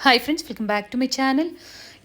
Hi friends, welcome back to my channel.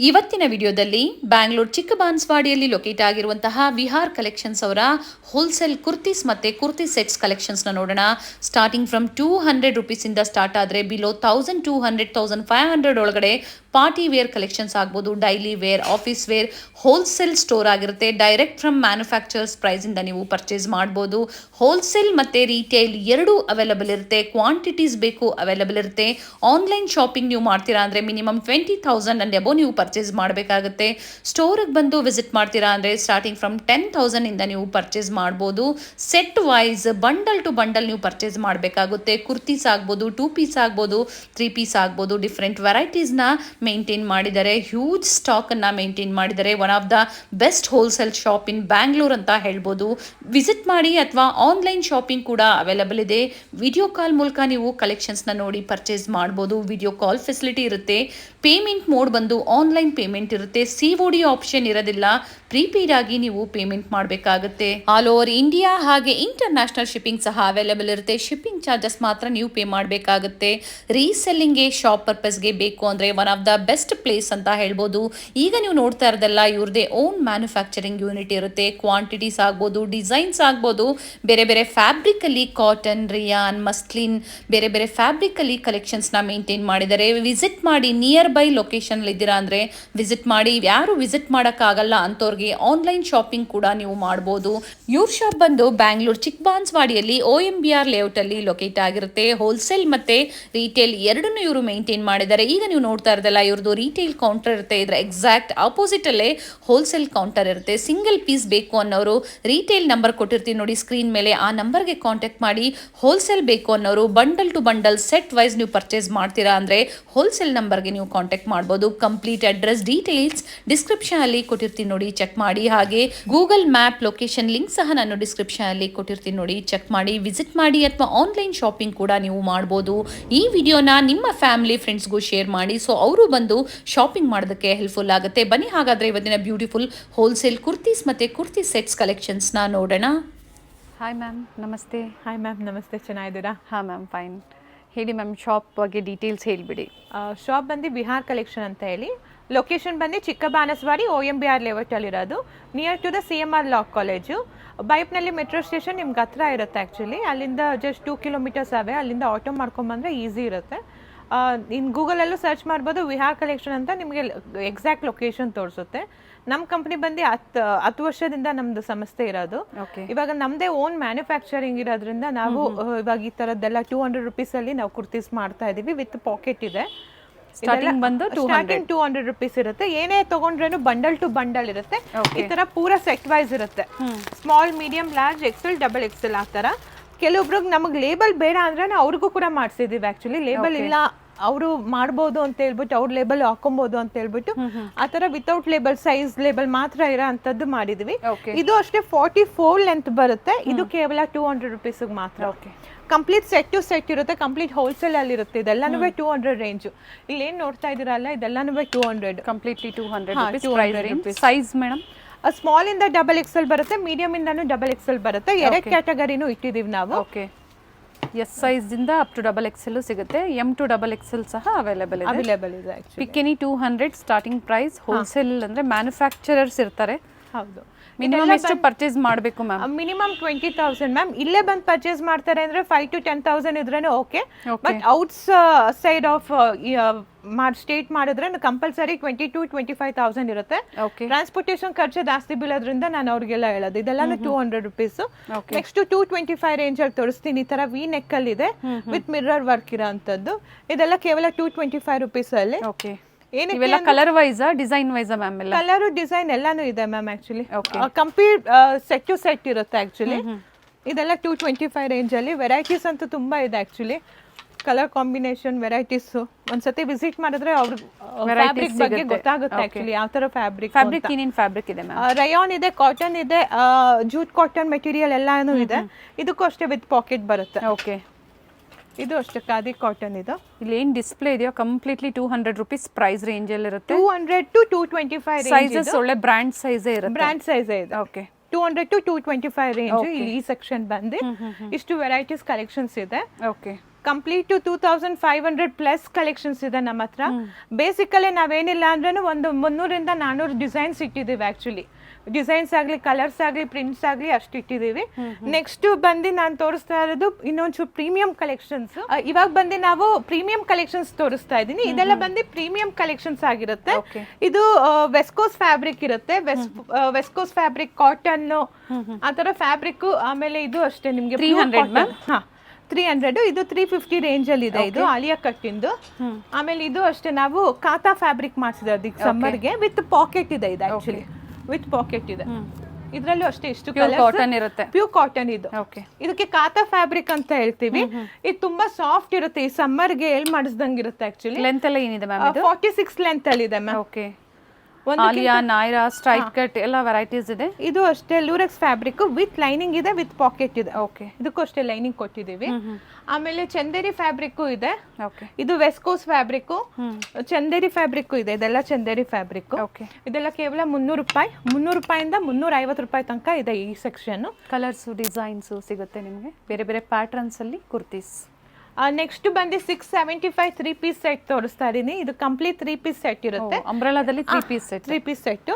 ಇವತ್ತಿನ ವಿಡಿಯೋದಲ್ಲಿ ಬ್ಯಾಂಗ್ಳೂರ್ ಚಿಕ್ಕಬಾನ್ಸ್ವಾಡಿಯಲ್ಲಿ ಲೊಕೇಟ್ ಆಗಿರುವಂತಹ ವಿಹಾರ್ ಕಲೆಕ್ಷನ್ಸ್ ಅವರ ಹೋಲ್ಸೇಲ್ ಕುರ್ತೀಸ್ ಮತ್ತು ಕುರ್ತಿ ಸೆಟ್ಸ್ ಕಲೆಕ್ಷನ್ಸ್ನ ನೋಡೋಣ. ಸ್ಟಾರ್ಟಿಂಗ್ ಫ್ರಮ್ 200 ರುಪೀಸಿಂದ ಸ್ಟಾರ್ಟ್ ಆದರೆ ಬಿಲೋ 1200 1500 ಒಳಗಡೆ ಪಾರ್ಟಿ ವೇರ್ ಕಲೆಕ್ಷನ್ಸ್ ಆಗ್ಬೋದು, daily wear, office wear, wholesale store ಆಗಿರುತ್ತೆ. ಡೈರೆಕ್ಟ್ ಫ್ರಮ್ ಮ್ಯಾನುಫ್ಯಾಕ್ಚರ್ಸ್ ಪ್ರೈಸಿಂದ ನೀವು ಪರ್ಚೇಸ್ ಮಾಡ್ಬೋದು. ಹೋಲ್ಸೇಲ್ ಮತ್ತು ರೀಟೇಲ್ ಎರಡೂ ಅವೈಲಬಲ್ ಇರುತ್ತೆ. ಕ್ವಾಂಟಿಟೀಸ್ ಬೇಕು ಅವೈಲಬಲ್ ಇರುತ್ತೆ. ಆನ್ಲೈನ್ ಶಾಪಿಂಗ್ ನೀವು ಮಾಡ್ತೀರಾ ಅಂದರೆ ಮಿನಿಮಮ್ 20,000 ಅಂಡ್ ಅಬೋ ನೀವು ಪರ್ಚೇಸ್ ಮಾಡಬೇಕಾಗುತ್ತೆ. ಸ್ಟೋರಿಗೆ ಬಂದು ವಿಸಿಟ್ ಮಾಡ್ತೀರಾ ಅಂದರೆ ಸ್ಟಾರ್ಟಿಂಗ್ ಫ್ರಮ್ 10,000 ಇಂದ ನೀವು ಪರ್ಚೇಸ್ ಮಾಡ್ಬೋದು. Set wise bundle to bundle ನೀವು ಪರ್ಚೇಸ್ ಮಾಡಬೇಕಾಗುತ್ತೆ. ಕುರ್ತೀಸ್ ಆಗ್ಬೋದು, 2 ಪೀಸ್ ಆಗ್ಬೋದು, 3 ಪೀಸ್ ಆಗ್ಬೋದು, ಡಿಫ್ರೆಂಟ್ ವೆರೈಟೀಸ್ನ ಮೇಂಟೈನ್ ಮಾಡಿದ್ದಾರೆ. ಹ್ಯೂಜ್ ಸ್ಟಾಕನ್ನು ಮೇಂಟೈನ್ ಮಾಡಿದ್ದಾರೆ. One of the best wholesale shop in Bangalore ಅಂತ ಹೇಳ್ಬೋದು. ವಿಸಿಟ್ ಮಾಡಿ ಅಥವಾ ಆನ್ಲೈನ್ ಶಾಪಿಂಗ್ ಕೂಡ ಅವೈಲಬಲ್ ಇದೆ. ವಿಡಿಯೋ ಕಾಲ್ ಮೂಲಕ ನೀವು ಕಲೆಕ್ಷನ್ಸ್ನ ನೋಡಿ ಪರ್ಚೇಸ್ ಮಾಡ್ಬೋದು. ವಿಡಿಯೋ ಕಾಲ್ ಫೆಸಿಲಿಟಿ ಇರುತ್ತೆ. ಪೇಮೆಂಟ್ ಮೋಡ್ ಬಂದು ಆನ್ಲೈನ್ ಪೇಮೆಂಟ್ ಇರುತ್ತೆ. COD ಆಪ್ಷನ್ ಇರೋದಿಲ್ಲ. ಪ್ರೀಪೇಡ್ ಆಗಿ ನೀವು ಪೇಮೆಂಟ್ ಮಾಡಬೇಕಾಗುತ್ತೆ. ಆಲ್ ಓವರ್ ಇಂಡಿಯಾ ಹಾಗೆ ಇಂಟರ್ನ್ಯಾಷನಲ್ ಶಿಪ್ಪಿಂಗ್ ಸಹ ಅವೈಲಬಲ್ ಇರುತ್ತೆ. ಶಿಪ್ಪಿಂಗ್ ಚಾರ್ಜಸ್ ಮಾತ್ರ ನೀವು ಪೇ ಮಾಡಬೇಕಾಗುತ್ತೆ. ರೀಸೆಲ್ಲಿಂಗ್ಗೆ, ಶಾಪ್ ಪರ್ಪಸ್ಗೆ ಬೇಕು ಅಂದರೆ one of the best place ಅಂತ ಹೇಳ್ಬೋದು. ಈಗ ನೀವು ನೋಡ್ತಾ ಇರೋದೆಲ್ಲ ಇವ್ರದೇ ಓನ್ ಮ್ಯಾನುಫ್ಯಾಕ್ಚರಿಂಗ್ ಯೂನಿಟ್ ಇರುತ್ತೆ. ಕ್ವಾಂಟಿಟೀಸ್ ಆಗ್ಬೋದು, ಡಿಸೈನ್ಸ್ ಆಗ್ಬೋದು, ಬೇರೆ ಬೇರೆ ಫ್ಯಾಬ್ರಿಕಲ್ಲಿ ಕಾಟನ್, ರಿಯಾನ್, ಮಸ್ಲಿನ್, ಬೇರೆ ಬೇರೆ ಫ್ಯಾಬ್ರಿಕಲ್ಲಿ ಕಲೆಕ್ಷನ್ಸ್ನ ಮೇಂಟೈನ್ ಮಾಡಿದ್ದಾರೆ. ವಿಸಿಟ್ ಮಾಡಿ. ನಿಯರ್ ಬೈ ಲೊಕೇಶನ್ ಇದ್ದೀರಾ ಅಂದರೆ ವಿಸಿಟ್ ಮಾಡಿ. ಯಾರು ವಿಸಿಟ್ ಮಾಡೋಕ್ಕಾಗಲ್ಲ ಅಂಥವ್ರಿಗೆ ಆನ್ಲೈನ್ ಶಾಪಿಂಗ್ ಕೂಡ ನೀವು ಮಾಡ್ಬೋದು. ಇವ್ರ ಶಾಪ್ ಬಂದು ಬ್ಯಾಂಗ್ಳೂರ್ ಚಿಕ್ಕಬಾನ್ಸ್ವಾಡಿಯಲ್ಲಿ OMBR ಲೇಔಟಲ್ಲಿ ಲೊಕೇಟ್ ಆಗಿರುತ್ತೆ. ಹೋಲ್ಸೇಲ್ ಮತ್ತು ರೀಟೇಲ್ ಎರಡನ್ನೂ ಇವರು ಮೇಂಟೈನ್ ಮಾಡಿದ್ದಾರೆ. ಈಗ ನೀವು ನೋಡ್ತಾ ಇರೋದಲ್ಲ ಇವ್ರದ್ದು ರೀಟೇಲ್ ಕೌಂಟರ್ ಇರುತ್ತೆ. ಇದರ ಎಕ್ಸಾಕ್ಟ್ ಆಪೋಸಿಟಲ್ಲೇ ಹೋಲ್ಸೇಲ್ ಕೌಂಟರ್ ಇರುತ್ತೆ. ಸಿಂಗಲ್ ಪೀಸ್ ಬೇಕು ಅನ್ನೋರು ರೀಟೇಲ್ ನಂಬರ್ ಕೊಟ್ಟಿರ್ತೀವಿ ನೋಡಿ ಸ್ಕ್ರೀನ್ ಮೇಲೆ, ಆ ನಂಬರ್ಗೆ ಕಾಂಟ್ಯಾಕ್ಟ್ ಮಾಡಿ. ಹೋಲ್ಸೇಲ್ ಬೇಕು ಅನ್ನೋರು bundle to bundle set wise ನೀವು ಪರ್ಚೇಸ್ ಮಾಡ್ತೀರಾ ಅಂದರೆ ಹೋಲ್ಸೇಲ್ ನಂಬರ್ಗೆ ನೀವು ಕಾಂಟ್ಯಾಕ್ಟ್ ಮಾಡ್ಬೋದು. ಕಂಪ್ಲೀಟ್ ಅಡ್ರೆಸ್ ಡೀಟೇಲ್ಸ್ ಡಿಸ್ಕ್ರಿಪ್ಷನ್ ಅಲ್ಲಿ ಕೊಟ್ಟಿರ್ತೀನಿ ನೋಡಿ, ಚೆಕ್ ಮಾಡಿ. ಹಾಗೆ ಗೂಗಲ್ ಮ್ಯಾಪ್ ಲೊಕೇಶನ್ ಲಿಂಕ್ ಸಹ ನಾನು ಡಿಸ್ಕ್ರಿಪ್ಷನ್ ಅಲ್ಲಿ ಕೊಟ್ಟಿರ್ತೀನಿ ನೋಡಿ, ಚೆಕ್ ಮಾಡಿ. ವಿಸಿಟ್ ಮಾಡಿ ಅಥವಾ ಆನ್ಲೈನ್ ಶಾಪಿಂಗ್ ಕೂಡ ನೀವು ಮಾಡ್ಬೋದು. ಈ ವಿಡಿಯೋನ ನಿಮ್ಮ ಫ್ಯಾಮಿಲಿ ಫ್ರೆಂಡ್ಸ್ಗೂ ಶೇರ್ ಮಾಡಿ, ಸೊ ಅವರು ಬಂದು ಶಾಪಿಂಗ್ ಮಾಡೋದಕ್ಕೆ ಹೆಲ್ಪ್ಫುಲ್ ಆಗುತ್ತೆ. ಬನ್ನಿ ಹಾಗಾದರೆ ಇವತ್ತಿನ ಬ್ಯೂಟಿಫುಲ್ ಹೋಲ್ಸೇಲ್ ಕುರ್ತೀಸ್ ಮತ್ತು ಕುರ್ತಿ ಸೆಟ್ಸ್ ಕಲೆಕ್ಷನ್ಸ್ನ ನೋಡೋಣ. ಹಾಯ್ ಮ್ಯಾಮ್, ನಮಸ್ತೆ. ಹಾಯ್ ಮ್ಯಾಮ್, ನಮಸ್ತೆ. ಚೆನ್ನಾಗಿದ್ದೀರಾ? ಹಾಂ ಮ್ಯಾಮ್, ಫೈನ್. ಹೇಳಿ ಮ್ಯಾಮ್, ಶಾಪ್ ಬಗ್ಗೆ ಡೀಟೇಲ್ಸ್ ಹೇಳಿಬಿಡಿ. ಶಾಪ್ ಬಂದು ವಿಹಾರ್ ಕಲೆಕ್ಷನ್ ಅಂತ ಹೇಳಿ, ಲೊಕೇಶನ್ ಬಂದು ಚಿಕ್ಕಬಾನ್ಸ್ವಾಡಿ OMBR ಲೇಔಟಲ್ಲಿರೋದು, near to the CMR law college. ಬೈಪ್ನಲ್ಲಿ ಮೆಟ್ರೋ ಸ್ಟೇಷನ್ ನಿಮ್ಗೆ ಹತ್ರ ಇರುತ್ತೆ. ಆ್ಯಕ್ಚುಲಿ ಅಲ್ಲಿಂದ ಜಸ್ಟ್ 2 ಕಿಲೋಮೀಟರ್ಸ್ ಅವೇ. ಅಲ್ಲಿಂದ ಆಟೋ ಮಾಡ್ಕೊಂಬಂದರೆ ಈಸಿ ಇರುತ್ತೆ. ಇನ್ನು ಗೂಗಲಲ್ಲೂ ಸರ್ಚ್ ಮಾಡ್ಬೋದು. ವಿಹಾರ್ ಕಲೆಕ್ಷನ್ ಅಂತ ನಿಮಗೆ ಎಕ್ಸಾಕ್ಟ್ ಲೊಕೇಶನ್ ತೋರಿಸುತ್ತೆ. ನಮ್ಮ ಕಂಪ್ನಿ ಬಂದು 10 ವರ್ಷದಿಂದ ನಮ್ಮದು ಸಂಸ್ಥೆ ಇರೋದು. ಇವಾಗ ನಮ್ಮದೇ ಓನ್ ಮ್ಯಾನುಫ್ಯಾಕ್ಚರಿಂಗ್ ಇರೋದ್ರಿಂದ ನಾವು ಇವಾಗ ಈ ಥರದ್ದೆಲ್ಲ 200 ರುಪೀಸಲ್ಲಿ ನಾವು ಕುರ್ತೀಸ್ ಮಾಡ್ತಾ ಇದ್ದೀವಿ. ವಿತ್ ಪಾಕೆಟ್ ಇದೆ. ಸ್ಟಾರ್ಟಿಂಗ್ ಬಂದು 200 ರುಪೀಸ್ ಇರುತ್ತೆ. ಏನೇ ತಗೊಂಡ್ರೇನು ಬಂಡಲ್ ಟು ಬಂಡಲ್ ಇರುತ್ತೆ. ಈ ತರ ಪೂರಾ ಸೆಟ್ ವೈಸ್ ಇರುತ್ತೆ. Small, medium, large, XL, XXL ಆ ಥರ. ಕೆಲವೊಬ್ರಿಗೆ ನಮಗೆ ಲೇಬಲ್ ಬೇಡ ಅಂದ್ರೆ ಅವ್ರಿಗೂ ಕೂಡ ಮಾಡಿಸಿದೀವಿ. ಆ್ಯಕ್ಚುಲಿ ಲೇಬಲ್ ಇಲ್ಲ, ಅವರು ಮಾಡ್ಬೋದು ಅಂತ ಹೇಳ್ಬಿಟ್ಟು ಅವ್ರ ಲೇಬಲ್ ಹಾಕೊಬಹುದು ಅಂತ ಹೇಳ್ಬಿಟ್ಟು ಆ ಥರ ವಿತೌಟ್ ಲೇಬಲ್, ಸೈಜ್ ಲೇಬಲ್ ಮಾತ್ರ ಇರೋ ಅಂಥದ್ದು ಮಾಡಿದ್ವಿ. ಇದು ಅಷ್ಟೇ 44 ಲೆಂತ್ ಬರುತ್ತೆ. ಇದು ಕೇವಲ 200 ರುಪೀಸ್ಗೆ ಮಾತ್ರ. ಕಂಪ್ಲೀಟ್ ಸೆಟ್ ಟು ಸೆಟ್ ಇರುತ್ತೆ. ಕಂಪ್ಲೀಟ್ ಹೋಲ್ಸೇಲ್ ಅಲ್ಲಿ ಇರುತ್ತೆ. ಇದೆಲ್ಲಾನು 200 ರೇಂಜು. ಇಲ್ಲಿ ಏನು ನೋಡ್ತಾ ಇದ್ದೀರಲ್ಲ, ಇದೆಲ್ಲಾನು 200. Completely 200 size madam. ಸ್ಮಾಲ್ ಇಂದ XXL ಬರುತ್ತೆ, ಮೀಡಿಯಂ ಇಂದಾನು XXL ಬರುತ್ತೆ. 2 ಕ್ಯಾಟಗರಿನೂ ಇಟ್ಟಿದ್ದೀವಿ ನಾವು. ಓಕೆ, ಎಸ್ ಸೈಜ್ ಇಂದ ಅಪ್ ಟು XXL ಸಿಗುತ್ತೆ. M to XXL ಸಹ ಅವೈಲೇಬಲ್ ಇದೆ. Pick any 200 starting price. Wholesale ಅಂದ್ರೆ ಮ್ಯಾನುಫ್ಯಾಕ್ಚರರ್ಸ್ ಇರ್ತಾರೆ. ಹೌದು. ಮಿನಿಮಮ್ ಎಷ್ಟು ಪರ್ಚೇಸ್ ಮಾಡಬೇಕು ಮ್ಯಾಮ್? Minimum 20,000 ma'am. ಇಲ್ಲೇ ಬಂದು ಪರ್ಚೇಸ್ ಮಾಡ್ತಾರೆ ಅಂದ್ರೆ 5 to 10,000 ಇದ್ರೇನು okay. But outside of state ಮಾಡಿದ್ರೆ ಕಂಪಲ್ಸರಿ 20 to 25,000 ಇರುತ್ತೆ. ಟ್ರಾನ್ಸ್ಪೋರ್ಟೇಷನ್ ಖರ್ಚು ಜಾಸ್ತಿ ಬೀಳೋದ್ರಿಂದ ನಾನು ಅವ್ರಿಗೆಲ್ಲ ಹೇಳೋದು ಇದೆಲ್ಲಾನು 200 ರುಪೀಸ್. ನೆಕ್ಸ್ಟ್ 225 ರೇಂಜ್ ಅಲ್ಲಿ ತೋರಿಸ್ತೀನಿ. ಈ ತರ ವಿ ನೆಕ್ ಅಲ್ಲಿ ಇದೆ ವಿತ್ ಮಿರರ್ ವರ್ಕ್ ಇರೋ ಅಂತದ್ದು. ಇದೆಲ್ಲ ಕೇವಲ 225 ರುಪೀಸ್ ಅಲ್ಲಿ. ಇವೆಲ್ಲ colour wise, design wise ma'am? ಎಲ್ಲ ಕಲರ್, ಡಿಸೈನ್ ಎಲ್ಲಾನು ಇದೆ ma'am. Actually complete set to set ಇರುತ್ತೆ. ಆಕ್ಚುಲಿ ಇದೆಲ್ಲ 225 ರೇಂಜ್ ಅಲ್ಲಿ. ವೆರೈಟೀಸ್ ಅಂತೂ ತುಂಬಾ ಇದೆ. ಆಕ್ಚುಲಿ ಕಲರ್ ಕಾಂಬಿನೇಷನ್, ವೆರೈಟೀಸ್ ಒಂದ್ಸತಿ ವಿಸಿಟ್ ಮಾಡಿದ್ರೆ ಅವ್ರಿಗೆ ಫ್ಯಾಬ್ರಿಕ್ ಬಗ್ಗೆ ಗೊತ್ತಾಗುತ್ತೆ. ಆಕ್ಚುಲಿ ಯಾವ ತರ ಫ್ಯಾಬ್ರಿಕ್ ಏನೇನು ಫ್ಯಾಬ್ರಿಕ್ ಇದೆ ಮ್ಯಾಮ್? ರಯಾನ್ ಇದೆ, ಕಾಟನ್ ಇದೆ, ಜೂಟ್ ಕಾಟನ್ ಮೆಟೀರಿಯಲ್ ಎಲ್ಲಾನು ಇದೆ. ಇದಕ್ಕೂ ಅಷ್ಟೇ ವಿತ್ ಪಾಕೆಟ್ ಬರುತ್ತೆ. ಓಕೆ, ಇದು ಅಷ್ಟೇ ಖಾದಿ ಕಾಟನ್ ಇದು. ಇಲ್ಲಿ ಏನು ಡಿಸ್ಪ್ಲೇ ಇದೆಯೋ ಕಂಪ್ಲೀಟ್ಲಿ 200 ರುಪೀಸ್ ಪ್ರೈಸ್ ರೇಂಜ್ ಅಲ್ಲಿ ಇರುತ್ತೆ. 200 to 225 ಸೈಜಸ್ ಒಳ್ಳೆ ಬ್ರಾಂಡ್ ಸೈಜೇ ಇರುತ್ತೆ. ಬ್ರಾಂಡ್ ಸೈಜೇ ಇದೆ. Okay, 200 to 225 range. ಇಲ್ಲಿ ಈ ಸೆಕ್ಷನ್ ಬಂದು ಇಷ್ಟು ವೆರೈಟೀಸ್ ಕಲೆಕ್ಷನ್ಸ್ ಇದೆ. ಓಕೆ, ಕಂಪ್ಲೀಟ್ 2500 ಪ್ಲಸ್ ಕಲೆಕ್ಷನ್ಸ್ ಇದೆ ನಮ್ಮ ಹತ್ರ. ಬೇಸಿಕಲಿ ನಾವೇನಿಲ್ಲ ಅಂದ್ರೂ ಒಂದು 300 ಇಂದ 400 ಡಿಸೈನ್ಸ್ ಇಟ್ಟಿದ್ದೀವಿ. ಆ್ಯಕ್ಚುಲಿ ಡಿಸೈನ್ಸ್ ಆಗಲಿ, ಕಲರ್ಸ್ ಆಗಲಿ, ಪ್ರಿಂಟ್ಸ್ ಆಗಲಿ ಅಷ್ಟು ಇಟ್ಟಿದ್ದೀವಿ. ನೆಕ್ಸ್ಟ್ ಬಂದು ನಾನು ತೋರಿಸ್ತಾ ಇರೋದು ಇನ್ನೊಂಚೂರು ಪ್ರೀಮಿಯಂ ಕಲೆಕ್ಷನ್ಸ್. ಇವಾಗ ಬಂದು ನಾವು ಪ್ರೀಮಿಯಂ ಕಲೆಕ್ಷನ್ಸ್ ತೋರಿಸ್ತಾ ಇದ್ದೀನಿ. ಇದೆಲ್ಲ ಬಂದು ಪ್ರೀಮಿಯಂ ಕಲೆಕ್ಷನ್ಸ್ ಆಗಿರುತ್ತೆ. ಇದು ವೆಸ್ಕೋಸ್ ಫ್ಯಾಬ್ರಿಕ್ ಇರುತ್ತೆ. ವೆಸ್ಕೋಸ್ ಫ್ಯಾಬ್ರಿಕ್, ಕಾಟನ್ ಆ ಥರ ಫ್ಯಾಬ್ರಿಕ್. ಆಮೇಲೆ ಇದು ಅಷ್ಟೇ ನಿಮಗೆ 300. ಇದು 350 ರೇಂಜ್ ಅಲ್ಲಿ ಇದೆ. ಇದು ಆಲಿಯಾ ಕಟ್ಟಿಂದು. ಆಮೇಲೆ ಇದು ಅಷ್ಟೇ ನಾವು ಕಾತಾ ಫ್ಯಾಬ್ರಿಕ್ ಮಾಡಿಸಿರೋದು ಸಮ್ಮರ್ಗೆ. ವಿತ್ ಪಾಕೆಟ್ ಇದೆ. ಇದು ಆಕ್ಚುಲಿ ವಿತ್ ಪಾಕೆಟ್ ಇದೆ. ಇದ್ರಲ್ಲೂ ಅಷ್ಟೇ ಇಷ್ಟು ಕಾಟನ್ ಇರುತ್ತೆ. ಪ್ಯೂರ್ ಕಾಟನ್ ಇದು. ಇದಕ್ಕೆ ಕಾತಾ ಫ್ಯಾಬ್ರಿಕ್ ಅಂತ ಹೇಳ್ತೀವಿ. ಇದು ತುಂಬಾ ಸಾಫ್ಟ್ ಇರುತ್ತೆ. ಈ ಸಮ್ಮರ್ಗೆ ಎಲ್ ಮಾಡಿಸ್ದಂಗೆ ಇರುತ್ತೆ. ಆಕ್ಚುಲಿ ಲೆಂತ್ ಎಲ್ಲ ಏನಿದೆ ಮ್ಯಾಮ್? 46 ಲೆಂತ್ ಅಲ್ಲಿ ಇದೆ ma'am. Okay. Alia, Naira, straight cut ಎಲ್ಲ ವೆರೈಟೀಸ್ ಇದೆ. ಇದು ಅಷ್ಟೇ ಲೂರೆಕ್ಸ್ ಫ್ಯಾಬ್ರಿಕ್ ವಿತ್ ಲೈನಿಂಗ್ ಇದೆ, ವಿತ್ ಪಾಕೆಟ್ ಇದೆ. ಓಕೆ. ಇದಕ್ಕೂ ಅಷ್ಟೇ ಲೈನಿಂಗ್ ಕೊಟ್ಟಿದ್ದೀವಿ. ಆಮೇಲೆ ಚಂದೇರಿ ಫ್ಯಾಬ್ರಿಕ್ ಇದೆ. ಇದು ವೆಸ್ಕೋಸ್ ಫ್ಯಾಬ್ರಿಕ್, ಚಂದೇರಿ ಫ್ಯಾಬ್ರಿಕ್ ಇದೆ. ಇದೆಲ್ಲ ಚಂದೇರಿ ಫ್ಯಾಬ್ರಿಕ್. ಇದೆಲ್ಲ ಕೇವಲ 300 ರೂಪಾಯಿ. 300 ರೂಪಾಯಿಂದ 350 ರೂಪಾಯಿ ತನಕ ಇದೆ ಈ ಸೆಕ್ಷನ್. ಕಲರ್ಸ್, ಡಿಸೈನ್ಸ್ ಸಿಗುತ್ತೆ ನಿಮಗೆ. ಬೇರೆ ಬೇರೆ ಪ್ಯಾಟರ್ನ್ಸ್ ಅಲ್ಲಿ ಕುರ್ತೀಸ್. ನೆಕ್ಸ್ಟ್ ಬಂದು 675 3 ಪೀಸ್ ಸೆಟ್ ತೋರಿಸ್ತಾ ಇದೀನಿ. ಇದು ಕಂಪ್ಲೀಟ್ 3 ಪೀಸ್ ಸೆಟ್ ಇರುತ್ತೆ. ಅಂಬ್ರೆಲಾದಲ್ಲಿ 3 ಪೀಸ್ ಸೆಟ್. 3 piece set.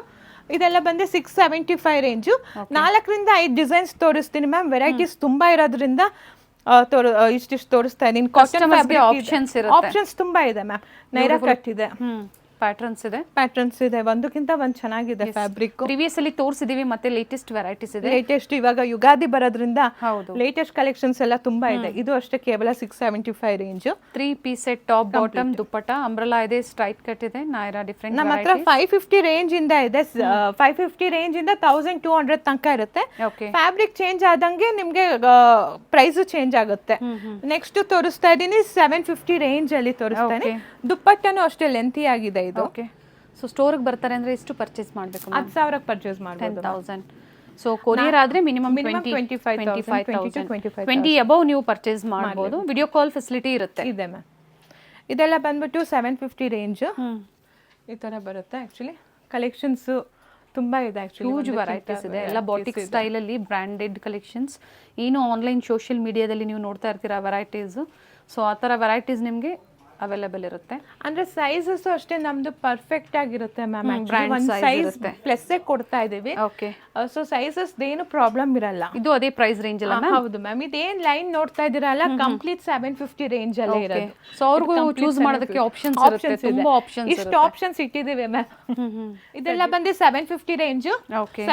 ಇದೆಲ್ಲ ಬಂದು 675 ರೇಂಜು. 4ರಿಂದ 5 ಡಿಸೈನ್ಸ್ ತೋರಿಸ್ತೀನಿ ಮ್ಯಾಮ್. ವೆರೈಟೀಸ್ ತುಂಬಾ ಇರೋದ್ರಿಂದ ಇಷ್ಟಿಷ್ಟು ತೋರಿಸ್ತಾ ಇದೀನಿ. ಕಾಟನ್ ಫ್ಯಾಬ್ರಿಕ್ ಆಪ್ಷನ್ಸ್ ತುಂಬಾ ಇದೆ ಮ್ಯಾಮ್. ನೈರಾ ಕಟ್ ಇದೆ, ಪ್ಯಾಟರ್ನ್ಸ್ ಇದೆ. ಒಂದಕ್ಕಿಂತ ಒಂದು ಚೆನ್ನಾಗಿದೆ ಫ್ಯಾಬ್ರಿಕ್. ಪ್ರಿವಿಯಸ್ ಅಲ್ಲಿ ತೋರಿಸಿದೀವಿ, ಮತ್ತೆ ಲೇಟೆಸ್ಟ್ ವೆರೈಟೀಸ್ ಇದೆ. ಲೇಟೆಸ್ಟ್ ಇವಾಗ ಯುಗಾದಿ ಬರೋದ್ರಿಂದ ಲೇಟೆಸ್ಟ್ ಕಲೆಕ್ಷನ್ಸ್ ಎಲ್ಲ ತುಂಬಾ ಇದೆ. ಇದು ಅಷ್ಟೇ ಕೇವಲ 675 range. 3 piece set, top, bottom, dupatta, umbrella ಇದೆ, ಸ್ಟ್ರೈಟ್ ಕಟ್ ಇದೆ, ನೈರಾ ಡಿಫರೆಂಟ್. ನಮ್ಮ ಹತ್ರ 550 ರೇಂಜ್ ಇಂದ ಇದೆ. 550 ರೇಂಜ್ ಇಂದ 1200 ತನಕ ಇರುತ್ತೆ. ಫ್ಯಾಬ್ರಿಕ್ ಚೇಂಜ್ ಆದಂಗೆ ನಿಮ್ಗೆ ಪ್ರೈಸ್ ಚೇಂಜ್ ಆಗುತ್ತೆ. ನೆಕ್ಸ್ಟ್ ತೋರಿಸ್ತಾ ಇದೀನಿ 750 ರೇಂಜ್ ಅಲ್ಲಿ ತೋರಿಸ್ತಾ ಇದೀನಿ. ದುಪ್ಪಟ್ಟನು ಅಷ್ಟೇ ಲೆಂತಿ ಆಗಿದೆ. ಓಕೆ. ಸೊ ಸ್ಟೋರ್ ಗೆ ಬರ್ತಾರೆ ಅಂದ್ರೆ ಎಷ್ಟು ಪರ್ಚೇಸ್ ಮಾಡಬೇಕು? 10,000 ಪರ್ಚೇಸ್ ಮಾಡಬಹುದು. 10,000. ಸೊ ಕೊರಿಯರ್ ಆದ್ರೆ ಮಿನಿಮಮ್ 25,000. 20 ಅಬೌವ್ ನೀವು ಪರ್ಚೇಸ್ ಮಾಡಬಹುದು. ವಿಡಿಯೋ ಕಾಲ್ ಫೆಸಿಲಿಟಿ ಇರುತ್ತೆ. ಇದೆ ಮ್ಯಾಮ್. ಇದೆಲ್ಲ ಬಂದ್ಬಿಟ್ಟು 750 ರೇಂಜ್ ಈ ತರ ಬರುತ್ತೆ. ಆಕ್ಚುಲಿ ಕಲೆಕ್ಷನ್ಸ್ ತುಂಬಾ ಇದೆ. ಆಕ್ಚುಲಿ ಹ್ಯೂಜ್ ವೆರೈಟೀಸ್ ಇದೆ. ಎಲ್ಲ ಬಾಟಿಕ್ ಸ್ಟೈಲ್ ಅಲ್ಲಿ ಬ್ರಾಂಡೆಡ್ ಕಲೆಕ್ಷನ್ಸ್. ಏನು ಆನ್ಲೈನ್ ಸೋಷಿಯಲ್ ಮೀಡಿಯಾದಲ್ಲಿ ನೀವು ನೋಡ್ತಾ ಇರ್ತೀರಾ ವೆರೈಟೀಸ್. ಸೊ ಆ ಥರ ವೆರೈಟೀಸ್ ನಿಮಗೆ ಅವೈಲೇಬಲ್ ಇರುತ್ತೆ. ಅಂದ್ರೆ ಸೈಜಸ್ ಅಷ್ಟೇ ನಮ್ದು ಪರ್ಫೆಕ್ಟ್ ಆಗಿರುತ್ತೆ ಮ್ಯಾಮ್. ಒಂದು ಸೈಜ್ ಪ್ಲಸ್ ಕೊಡ್ತಾ ಇದೀವಿ. ಓಕೆ. ಸೊ ಸೈಜಸ್ ಏನು ಪ್ರಾಬ್ಲಮ್ ಇರಲ್ಲ. ಇದು ಅದೇ ಪ್ರೈಸ್ ರೇಂಜ್ ಅಲ್ಲ? ಹೌದು ಮ್ಯಾಮ್. ಇದೇನ್ ಲೈನ್ ನೋಡ್ತಾ ಇದೀರಲ್ಲ ಕಂಪ್ಲೀಟ್ 750 ರೇಂಜ್ ಅಲ್ಲೇ ಇರೋದು. ಸೊ ಅವ್ರಿಗೂ ಚೂಸ್ ಮಾಡೋದಕ್ಕೆ ಆಪ್ಷನ್ಸ್ ಇರುತ್ತೆ. ತುಂಬಾ ಆಪ್ಷನ್ಸ್ ಇರುತ್ತೆ. ಇಷ್ಟು ಆಪ್ಷನ್ಸ್ ಇಟ್ಟಿದ್ದೀವಿ ಮ್ಯಾಮ್. ಇದೆಲ್ಲ ಬಂದು 750 ರೇಂಜ್.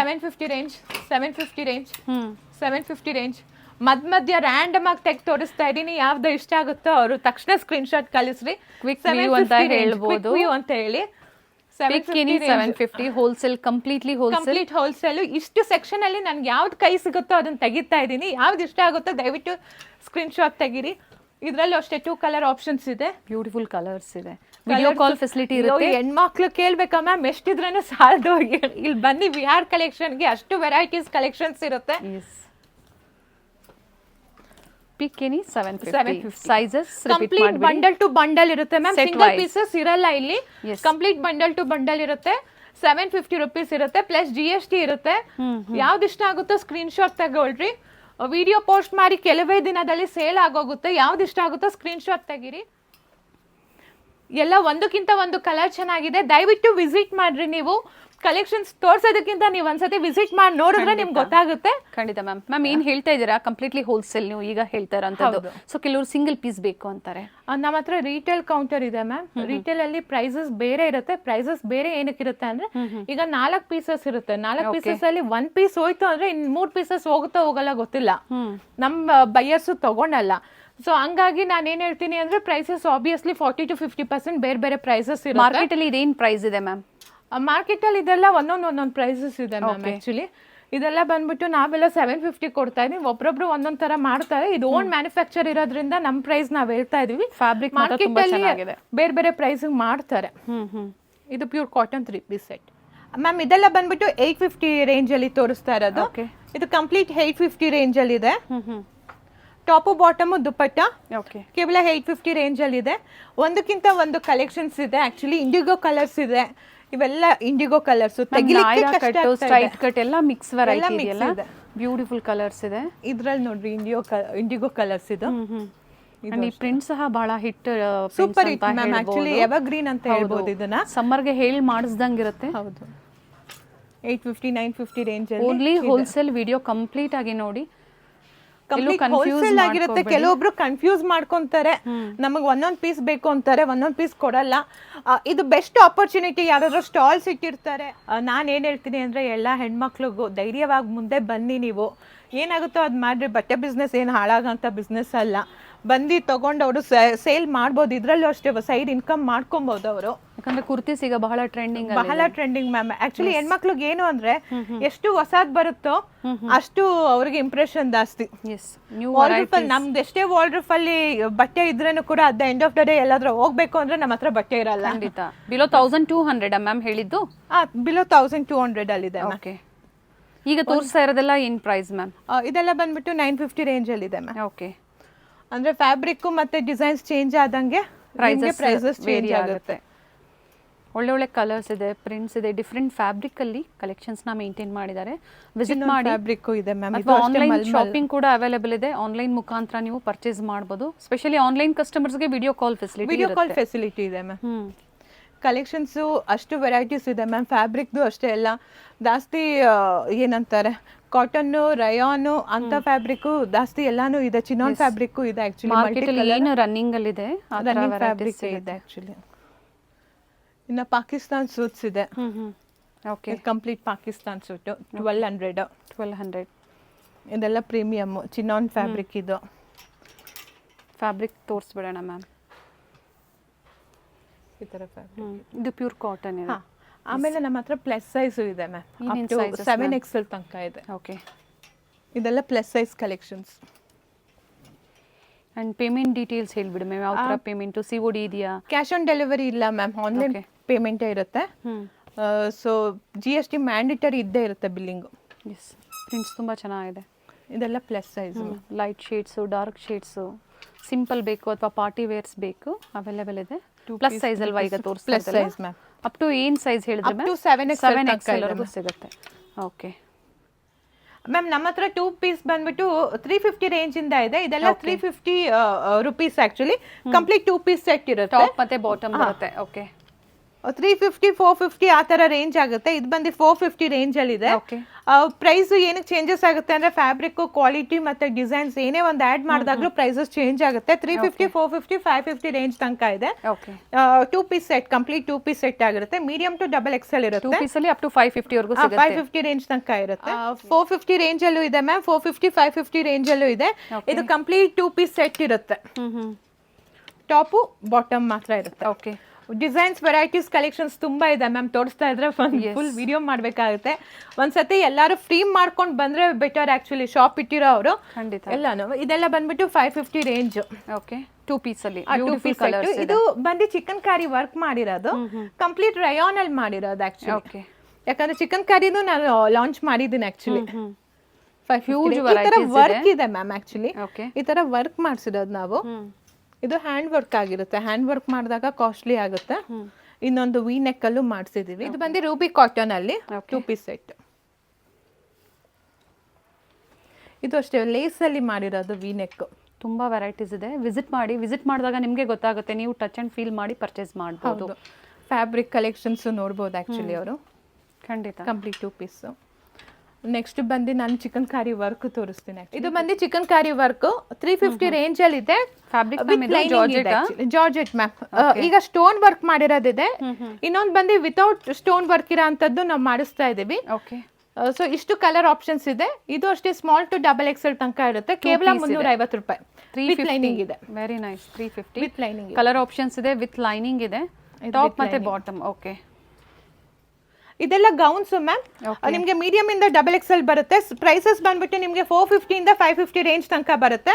750 range, 750 range, 750 range. ಮಧ್ಯ ರ್ಯಾಂಡಮ್ ಆಗಿ ತೆಗೆದು ತೋರಿಸ್ತಾ ಇದೀನಿ. ಯಾವ್ದು ಇಷ್ಟ ಆಗುತ್ತೋ ಅವರು ತಕ್ಷಣ ಸ್ಕ್ರೀನ್ ಶಾಟ್ ಕಳಿಸ್ರಿ. ಕ್ವಿಕ್ ವ್ಯೂ ಅಂತ ಹೇಳ್ಬೋದು ಅಂತ ಹೇಳಿ. 750 ಹೋಲ್ಸೇಲ್, ಕಂಪ್ಲೀಟ್ ಹೋಲ್ಸೇಲ್. ಇಷ್ಟು ಸೆಕ್ಷನ್ ಅಲ್ಲಿ ನನ್ಗೆ ಯಾವ್ದು ಕೈ ಸಿಗುತ್ತೋ ಅದನ್ನ ತೆಗಿತಾ ಇದೀನಿ. ಯಾವ್ದು ಇಷ್ಟ ಆಗುತ್ತೋ ದಯವಿಟ್ಟು ಸ್ಕ್ರೀನ್ ಶಾಟ್ ತೆಗೀರಿ. ಇದ್ರಲ್ಲೂ ಅಷ್ಟೇ 2 ಕಲರ್ ಆಪ್ಷನ್ಸ್ ಇದೆ. ಬ್ಯೂಟಿಫುಲ್ ಕಲರ್ಸ್ ಇದೆ. ವಿಡಿಯೋ ಕಾಲ್ ಫೆಸಿಲಿಟಿ ಇರುತ್ತೆ. ಹೆಣ್ಮಕ್ಳು ಕೇಳ್ಬೇಕಾ ಮ್ಯಾಮ್? ಎಷ್ಟಿದ್ರೂ ಸಾಲದು. ಇಲ್ಲಿ ಬನ್ನಿ ವಿಆರ್ ಕಲೆಕ್ಷನ್ಗೆ ಅಷ್ಟು ವೆರೈಟೀಸ್ ಕಲೆಕ್ಷನ್ಸ್ ಇರುತ್ತೆ. Pick any 750 sizes. Complete bundle to bundle ಇರುತ್ತೆ ಮ್ಯಾಮ್. ಸಿಂಗಲ್ ಪೀಸಸ್ ಇರಲ್ಲ ಇಲ್ಲಿ. ಕಂಪ್ಲೀಟ್ ಬಂಡಲ್ ಟು ಬಂಡಲ್ ಇರುತ್ತೆ. 750 ರೂಪೀಸ್ ಇರುತ್ತೆ. ಪ್ಲಸ್ GST ಇರುತ್ತೆ. ಯಾವ್ದು ಇಷ್ಟ ಆಗುತ್ತೋ ಸ್ಕ್ರೀನ್ ಶಾಟ್ ತಗೊಳ್ರಿ. ವಿಡಿಯೋ ಪೋಸ್ಟ್ ಮಾಡಿ ಕೆಲವೇ ದಿನದಲ್ಲಿ ಸೇಲ್ ಆಗೋಗುತ್ತೆ. ಯಾವ್ದು ಇಷ್ಟ ಆಗುತ್ತೋ ಸ್ಕ್ರೀನ್ ಶಾಟ್ ತೆಗೀರಿ. ಎಲ್ಲ ಒಂದಕ್ಕಿಂತ ಒಂದು ಕಲರ್ ಚೆನ್ನಾಗಿದೆ. ದಯವಿಟ್ಟು ವಿಸಿಟ್ ಮಾಡ್ರಿ. ನೀವು ಕಲೆಕ್ಷನ್ಸ್ ತೋರ್ಸೋದಕ್ಕಿಂತ ನೀವು ಒಂದ್ಸತಿ ವಿಸಿಟ್ ಮಾಡಿ ನೋಡಿದ್ರೆ ನಿಮ್ಗೆ ಗೊತ್ತಾಗುತ್ತೆ. ಖಂಡಿತ ಮ್ಯಾಮ್. ಮ್ಯಾಮ್ ಏನ್ ಹೇಳ್ತಾ ಇದ್ದೀರಾ? ಕಂಪ್ಲೀಟ್ಲಿ ಹೋಲ್ಸೇಲ್ ನೀವು ಈಗ ಹೇಳ್ತಾ ಇರೋಂಥದ್ದು. ಸೊ ಕೆಲವರು ಸಿಂಗಲ್ ಪೀಸ್ ಬೇಕು ಅಂತಾರೆ. ನಮ್ಮ ಹತ್ರ ರೀಟೇಲ್ ಕೌಂಟರ್ ಇದೆ ಮ್ಯಾಮ್. ರೀಟೇಲ್ ಅಲ್ಲಿ ಪ್ರೈಸಸ್ ಬೇರೆ ಇರುತ್ತೆ. ಪ್ರೈಸಸ್ ಬೇರೆ ಏನಕ್ಕಿರುತ್ತೆ ಅಂದ್ರೆ ಈಗ 4 ಪೀಸಸ್ ಇರುತ್ತೆ. 4 ಪೀಸಸ್ ಅಲ್ಲಿ 1 ಪೀಸ್ ಹೋಯ್ತು ಅಂದ್ರೆ ಇನ್ 3 ಪೀಸಸ್ ಹೋಗುತ್ತಾ ಹೋಗಲ್ಲ ಗೊತ್ತಿಲ್ಲ. ನಮ್ಮ ಬೈಯರ್ಸ್ ತಗೊಂಡಲ್ಲ. ಸೊ ಹಂಗಾಗಿ ನಾನು ಏನ್ ಹೇಳ್ತೀನಿ ಅಂದ್ರೆ ಪ್ರೈಸಸ್ ಆಬ್ವಿಯಸ್ಲಿ 40 to 50% ಬೇರೆ ಬೇರೆ ಪ್ರೈಸಸ್ ಇರುತ್ತೆ. ಮಾರ್ಕೆಟ್ ಅಲ್ಲಿ ಇದೇನ್ ಪ್ರೈಸ್ ಇದೆ ಮ್ಯಾಮ್? ಮಾರ್ಕೆಟ್ ಅಲ್ಲಿ ಇದೆಲ್ಲ ಒಂದೊಂದು ಪ್ರೈಸಸ್ ಇದೆ ಮ್ಯಾಮ್. ಆಕ್ಚುಲಿ ಇದೆಲ್ಲ ಬಂದ್ಬಿಟ್ಟು ನಾವೆಲ್ಲ 750 ಕೊಡ್ತಾ ಇದೀವಿ. ಒಬ್ಬೊಬ್ರು ಒಂದೊಂದ್ ತರ ಮಾಡ್ತಾರೆ. ಇದು ಓನ್ ಮ್ಯಾನುಫ್ಯಾಕ್ಚರ್ ಇರೋದ್ರಿಂದ ನಮ್ ಪ್ರೈಸ್ ನಾವ್ ಹೇಳ್ತಾ ಇದೀವಿ. ಫ್ಯಾಬ್ರಿಕ್ ಮಾರ್ಕೆಟ್ ಅಲ್ಲಿ ಬೇರೆ ಬೇರೆ ಪ್ರೈಸ್ ಮಾಡ್ತಾರೆ. ಇದು pure cotton 3 piece set ma'am. ಇದೆಲ್ಲ ಬಂದ್ಬಿಟ್ಟು 850 ರೇಂಜ್ ಅಲ್ಲಿ ತೋರಿಸ್ತಾ ಇರೋದು. ಇದು ಕಂಪ್ಲೀಟ್ 850 ರೇಂಜ್ ಅಲ್ಲಿ ಇದೆ. ಟಾಪು ಬಾಟಮು ದುಪ್ಪಟ್ಟ ಕೇವಲ 850 ರೇಂಜ್ ಅಲ್ಲಿ ಇದೆ. ಒಂದಕ್ಕಿಂತ ಒಂದು ಕಲೆಕ್ಷನ್ಸ್ ಇದೆ. ಆಕ್ಚುಲಿ ಇಂಡಿಗೋ ಕಲರ್ಸ್ ಇದೆ. ಇವೆಲ್ಲ ಇಂಡಿಗೋ ಕಲರ್ಸ್. ಸ್ಟ್ರೈಟ್ ಕಟ್ ಎಲ್ಲ ಮಿಕ್ಸ್ ವೆರೈಟಿ ಇದೆಯಲ್ಲ. ಬ್ಯೂಟಿಫುಲ್ ಕಲರ್ಸ್ ಇದೆ. ಇದ್ರಲ್ಲಿ ನೋಡ್ರಿ ಇಂಡಿಗೋ ಕಲರ್ಸ್ ಇದು. ಅಂಡ್ ಈ ಪ್ರಿಂಟ್ ಸಹ ಬಹಳ hit super hit ma'am, actually ever green ಅಂತ ಹೇಳ್ಬೋದು ಇದನ್ನ. ಸಮ್ಮರ್ಗೆ ಹೇಳಿ ಮಾಡಿಸ್ದಂಗಿರುತ್ತೆ. ಹೌದು, 850 950 ರೇಂಜ್ ಅಲ್ಲಿ ಓನ್ಲಿ ಹೋಲ್ಸೇಲ್ ವಿಡಿಯೋ ಕಂಪ್ಲೀಟ್ ಆಗಿ ನೋಡಿ. ಕಂಪ್ಲೀಟ್ ಹೋಲ್ಸೇಲ್ ಆಗಿರುತ್ತೆ. ಕೆಲವೊಬ್ರು ಕನ್ಫ್ಯೂಸ್ ಮಾಡ್ಕೊಂತಾರೆ, ನಮಗೆ ಒಂದೊಂದು ಪೀಸ್ ಬೇಕು ಅಂತಾರೆ, ಒಂದೊಂದು ಪೀಸ್ ಕೊಡಲ್ಲ. ಇದು ಬೆಸ್ಟ್ ಆಪರ್ಚುನಿಟಿ. ಯಾರಾದ್ರೂ ಸ್ಟಾಲ್ಸ್ ಇಟ್ಟಿರ್ತಾರೆ, ನಾನು ಏನು ಹೇಳ್ತೀನಿ ಅಂದರೆ ಎಲ್ಲ ಹೆಣ್ಮಕ್ಳಿಗೂ ಧೈರ್ಯವಾಗಿ ಮುಂದೆ ಬನ್ನಿ. ನೀವು ಏನಾಗುತ್ತೋ ಅದು ಮಾಡಿರಿ. ಬಟ್ಟೆ ಬಿಸ್ನೆಸ್ ಏನು ಹಾಳಾಗೋಂಥ ಬಿಸ್ನೆಸ್ ಅಲ್ಲ. ಬಂದು ತೊಗೊಂಡು ಅವರು ಸೇಲ್ ಮಾಡ್ಬೋದು. ಇದರಲ್ಲೂ ಅಷ್ಟೇ ಸೈಡ್ ಇನ್ಕಮ್ ಮಾಡ್ಕೊಬೋದು ಅವರು. ಯಾಕಂದ್ರೆ ಕುರ್ತೀಸ್ ಈಗ ಬಹಳ ಟ್ರೆಂಡಿಂಗ್ ಮ್ಯಾಮ್. ಆಕ್ಚುಲಿ ಹೆಣ್ಮಕ್ಳಿಗೆ ಏನು ಅಂದ್ರೆ ಎಷ್ಟು ಹೊಸದ್ ಬರುತ್ತೋ ಅಷ್ಟು ಅವ್ರಿಗೆ ಇಂಪ್ರೆಷನ್ ಜಾಸ್ತಿ. ನಮ್ದು ಎಷ್ಟೇ ವಾರ್ಡ್ರೋಬ್ ಅಲ್ಲಿ ಬಟ್ಟೆ ಇದ್ರೇನು ಕೂಡ at the end of the day ಎಲ್ಲಾದ್ರೂ ಹೋಗ್ಬೇಕು ಅಂದ್ರೆ ನಮ್ಮ ಹತ್ರ ಬಟ್ಟೆ ಇರಲ್ಲ. ಬಿಲೋ 1200 ಮ್ಯಾಮ್ ಹೇಳಿದ್ದು. ಬಿಲೋ 1200 ಅಲ್ಲಿ ಇದೆ. ಓಕೆ, ಈಗ ತೋರಿಸ್ತಾ ಇರೋದೆಲ್ಲ ಏನ್ ಪ್ರೈಸ್ ಮ್ಯಾಮ್? ಇದೆಲ್ಲ ಬಂದ್ಬಿಟ್ಟು 950 ರೇಂಜ್ ಅಲ್ಲಿ ಇದೆ ಮ್ಯಾಮ್. ಓಕೆ, ಅಂದ್ರೆ ಫ್ಯಾಬ್ರಿಕ್ ಮತ್ತೆ ಡಿಸೈನ್ಸ್ ಚೇಂಜ್ ಆದಂಗೆ ಪ್ರೈಸಸ್ ಚೇಂಜ್ ಆಗುತ್ತೆ. ಒಳ್ಳೆ ಕಲರ್ಸ್ ಇದೆ, ಪ್ರಿಂಟ್ಸ್ ಇದೆ, ಡಿಫ್ರೆಂಟ್ ಫ್ಯಾಬ್ರಿಕ್ ಅಲ್ಲಿ ಕಲೆಕ್ಷನ್ಸ್ ನ ಮೇಂಟೈನ್ ಮಾಡಿದ್ದಾರೆ. ವಿಸಿಟ್ ಮಾಡಿ. ಫ್ಯಾಬ್ರಿಕ್ ಇದೆ ಮ್ಯಾಮ್. ಆನ್ಲೈನ್ ಶಾಪಿಂಗ್ ಕೂಡ ಅವೈಲೇಬಲ್ ಇದೆ. ಆನ್ಲೈನ್ ಮುಖಾಂತರ ನೀವು ಪರ್ಚೇಸ್ ಮಾಡಬಹುದು. ಸ್ಪೆಷಲಿ ಆನ್ಲೈನ್ ಕಸ್ಟಮರ್ಸ್ ಗೆ ವಿಡಿಯೋ ಕಾಲ್ ಫೆಸಿಲಿಟಿ ಇದೆ ಮ್ಯಾಮ್. ಕಲೆಕ್ಷನ್ಸ್ ಅಷ್ಟು ವೆರೈಟೀಸ್ ಇದೆ ಮ್ಯಾಮ್. ಫ್ಯಾಬ್ರಿಕ್ದು ಅಷ್ಟೇ ಎಲ್ಲ ಜಾಸ್ತಿ ಏನಂತಾರೆ ಕಾಟನ್, ರಯಾನು ಅಂತ ಫ್ಯಾಬ್ರಿಕ್ ಜಾಸ್ತಿ ಎಲ್ಲಾನು ಇದೆ. ಚಿನಾನ್ ಫ್ಯಾಬ್ರಿಕ್ ಇದೆ. ಆಕ್ಚುಲಿ ಮಾರ್ಕೆಟ್ ಅಲ್ಲಿ ಏನು ರನ್ನಿಂಗ್ ಅಲ್ಲಿ ಇದೆ ಫ್ಯಾಬ್ರಿಕ್ ಇದೆ ಆಕ್ಚುಲಿ. ಇನ್ನು ಪಾಕಿಸ್ತಾನ್ ಸೂಟ್ಸ್ ಇದೆ. Okay, complete Pakistan suit 1200. ಇದೆಲ್ಲ ಪ್ರೀಮಿಯಮ್ ಚಿನಾನ್ ಫ್ಯಾಬ್ರಿಕ್. ಇದು ಫ್ಯಾಬ್ರಿಕ್ ತೋರಿಸ್ಬಿಡೋಣ ಮ್ಯಾಮ್. ಈ ತರ ಫ್ಯಾಬ್ರಿಕ್ ಇದು ಪ್ಯೂರ್ ಕಾಟನ್ ಇದೆ. ಆಮೇಲೆ ನಮ್ಮ ಹತ್ರ ಪ್ಲಸ್ ಸೈಜ್ ಇದೆ ಮ್ಯಾಮ್. 7XL ತನಕ ಇದೆ. ಓಕೆ, ಇದೆಲ್ಲ plus size collections. And payment details ಹೇಳ್ಬಿಡಿ ಮ್ಯಾಮ್. ಯಾವ ತರ ಪೇಮೆಂಟ್? COD ಇದೆಯಾ? ಕ್ಯಾಶ್ ಆನ್ ಡೆಲಿವರಿ ಇಲ್ಲ ಮ್ಯಾಮ್, ಆನ್ಲೈನ್ ಪೇಮೆಂಟೇ ಇರುತ್ತೆ. ಸೊ GST ಮ್ಯಾಂಡೇಟರಿ ಇದ್ದೇ ಇರುತ್ತೆ ಬಿಲ್ಲಿಂಗ್. ಎಸ್, ಪ್ರಿಂಟ್ಸ್ ತುಂಬಾ ಚೆನ್ನಾಗಿದೆ. ಇದೆಲ್ಲ plus size. Light shades, dark shades, simple ಬೇಕು ಅಥವಾ ಪಾರ್ಟಿ ವೇರ್ಸ್ ಬೇಕು, ಅವೈಲೇಬಲ್ ಇದೆ. ಪ್ಲಸ್ ಸೈಜ್ ಅಲ್ವಾ ಈಗ ತೋರಿಸ್ತಾ plus size ma'am. Up to ಏನ್ ಸೈಜ್ ಹೇಳಿದ್ರೆ ಮ್ಯಾಮ್? 7XL ವರೆಗೂ ಸಿಗುತ್ತೆ. ಓಕೆ ಮ್ಯಾಮ್, ನಮ್ಮ ಹತ್ರ 2 ಪೀಸ್ ಬಂದ್ಬಿಟ್ಟು 350 ರೇಂಜ್ ಇಂದ ಇದೆ. ಇದೆಲ್ಲ 350 rupees actually. Complete 2 piece set ಇರುತ್ತೆ. ಟಾಪ್ ಮತ್ತೆ ಬಾಟಮ್ ಬರುತ್ತೆ. ಓಕೆ, 350 450 ಆ ತರ ರೇಂಜ್ ಆಗುತ್ತೆ. ಇದು ಬಂದು 450 ರೇಂಜ್ ಅಲ್ಲಿ ಇದೆ. ಪ್ರೈಸ್ ಏನಕ್ಕೆ ಚೇಂಜಸ್ ಆಗುತ್ತೆ ಅಂದ್ರೆ ಫ್ಯಾಬ್ರಿಕ್ ಕ್ವಾಲಿಟಿ ಮತ್ತೆ ಡಿಸೈನ್ಸ್ ಏನೇ ಒಂದು ಆಡ್ ಮಾಡಿದಾಗ್ಲೂ ಪ್ರೈಸಸ್ ಚೇಂಜ್ ಆಗುತ್ತೆ. 350 450 550 ರೇಂಜ್ ತನಕ ಇದೆ. 2 piece set, complete 2 piece set ಆಗಿರುತ್ತೆ. ಮೀಡಿಯಂ ಟು XXL ಇರುತ್ತೆ. 2 ಪೀಸ್ ಅಲ್ಲಿ ಅಪ್ ಟು 550 ವರೆಗೂ ಸಿಗುತ್ತೆ. 550 ರೇಂಜ್ ತನಕ ಇರುತ್ತೆ. 450 ರೇಂಜ್ ಅಲ್ಲೂ ಇದೆ ಮ್ಯಾಮ್. 450 550 ರೇಂಜ್ ಅಲ್ಲೂ ಇದೆ. ಇದು ಕಂಪ್ಲೀಟ್ 2 ಪೀಸ್ ಸೆಟ್ ಇರುತ್ತೆ. ಟಾಪ್ ಬಾಟಮ್ ಮಾತ್ರ ಇರುತ್ತೆ. ಓಕೆ, ಡಿಸೈನ್ಸ್ ವೆರೈಟೀಸ್ ಕಲೆಕ್ಷನ್ಸ್ ತುಂಬಾ ಇದೆ ಮ್ಯಾಮ್. ತೋರಿಸ್ತಾ ಇದ್ರೆ ಫುಲ್ ವಿಡಿಯೋ ಮಾಡ್ಬೇಕಾಗುತ್ತೆ. ಒಂದ್ಸತಿ ಎಲ್ಲಾರು ಫ್ರೀ ಮಾಡ್ಕೊಂಡು ಬಂದ್ರೆ ಬೆಟರ್ ಆಕ್ಚುಲಿ. ಶಾಪ್ ಇಟ್ಟಿರೋ ಅವರು ಎಲ್ಲಾನು. ಇದೆಲ್ಲ ಬಂದ್ಬಿಟ್ಟು 550 ರೇಂಜ್. ಓಕೆ, 2 ಪೀಸ್ ಅಲ್ಲಿ ಇದು ಬಂದು ಚಿಕನ್ ಕಾರಿ ವರ್ಕ್ ಮಾಡಿರೋದು. ಕಂಪ್ಲೀಟ್ ರಯಾನ್ ಅಲ್ಲಿ ಮಾಡಿರೋದು ಆಕ್ಚುಲಿ. ಓಕೆ, ಯಾಕಂದ್ರೆ ಚಿಕನ್ ಕಾರಿದು ನಾನು ಲಾಂಚ್ ಮಾಡಿದ್ದೀನಿ ಆಕ್ಚುಲಿ. ವರ್ಕ್ ಇದೆ ಮ್ಯಾಮ್ ಆಕ್ಚುಲಿ. ಈ ತರ ವರ್ಕ್ ಮಾಡಿಸಿರೋದು ನಾವು. ಇದು ಹ್ಯಾಂಡ್ ವರ್ಕ್ ಆಗಿರುತ್ತೆ. ಹ್ಯಾಂಡ್ ವರ್ಕ್ ಮಾಡಿದಾಗ ಕಾಸ್ಟ್ಲಿ ಆಗುತ್ತೆ. ಇನ್ನೊಂದು ವಿ ನೆಕ್ ಅಲ್ಲೂ ಮಾಡಿಸಿದೀವಿ. ಇದು ಬಂದು ರೂಬಿ ಕಾಟನ್ ಅಲ್ಲಿ 2 ಪೀಸ್ ಸೆಟ್. ಇದು ಅಷ್ಟೇ ಲೇಸ್ ಅಲ್ಲಿ ಮಾಡಿರೋದು ವಿ ನೆಕ್. ತುಂಬಾ ವೆರೈಟೀಸ್ ಇದೆ. ವಿಸಿಟ್ ಮಾಡಿ. ವಿಸಿಟ್ ಮಾಡಿದಾಗ ನಿಮಗೆ ಗೊತ್ತಾಗುತ್ತೆ. ನೀವು ಟಚ್ ಅಂಡ್ ಫೀಲ್ ಮಾಡಿ ಪರ್ಚೇಸ್ ಮಾಡಬಹುದು. ಫ್ಯಾಬ್ರಿಕ್ ಕಲೆಕ್ಷನ್ಸ್ ನೋಡ್ಬೋದು ಆಕ್ಚುಲಿ ಅವರು. ಖಂಡಿತ. Complete 2 piece. ನೆಕ್ಸ್ಟ್ ಬಂದು ನಾನು ಚಿಕನ್ ಕಾರಿ ವರ್ಕ್ ತೋರಿಸ್ತೀನಿ. ಇದು ಬಂದು ಚಿಕನ್ ಕಾರಿ ವರ್ಕ್ 350 ರೇಂಜ್ ಅಲ್ಲಿ ಇದೆ. Fabric georgette ma'am. ಈಗ ಸ್ಟೋನ್ ವರ್ಕ್ ಮಾಡಿರೋದಿದೆ. ಇನ್ನೊಂದು ಬಂದು ವಿತೌಟ್ ಸ್ಟೋನ್ ವರ್ಕ್ ಇರೋ ಅಂತದ್ದು ನಾವು ಮಾಡಿಸ್ತಾ ಇದೀವಿ. ಓಕೆ, ಸೊ ಇಷ್ಟು ಕಲರ್ ಆಪ್ಷನ್ಸ್ ಇದೆ. ಇದು ಅಷ್ಟೇ ಸ್ಮಾಲ್ ಟು XXL ತನಕ ಇರುತ್ತೆ. ಕೇವಲ 350 ರೂಪಾಯಿ. 350 ಲೈನಿಂಗ್ ಇದೆ. Very nice. 350 with lining. Colour options ಇದೆ, ವಿತ್ ಲೈನಿಂಗ್ ಇದೆ. ಟಾಪ್ ಮತ್ತೆ ಬಾಟಮ್. ಓಕೆ, ಇದೆಲ್ಲ ಗೌನ್ಸ್ ಮ್ಯಾಮ್. ನಿಮಗೆ ಮೀಡಿಯಂ ಇಂದ XXL ಬರುತ್ತೆ. ಪ್ರೈಸಸ್ ಬಂದ್ಬಿಟ್ಟು ನಿಮಗೆ 450 ಇಂದ 550 ರೇಂಜ್ ತನಕ ಬರುತ್ತೆ.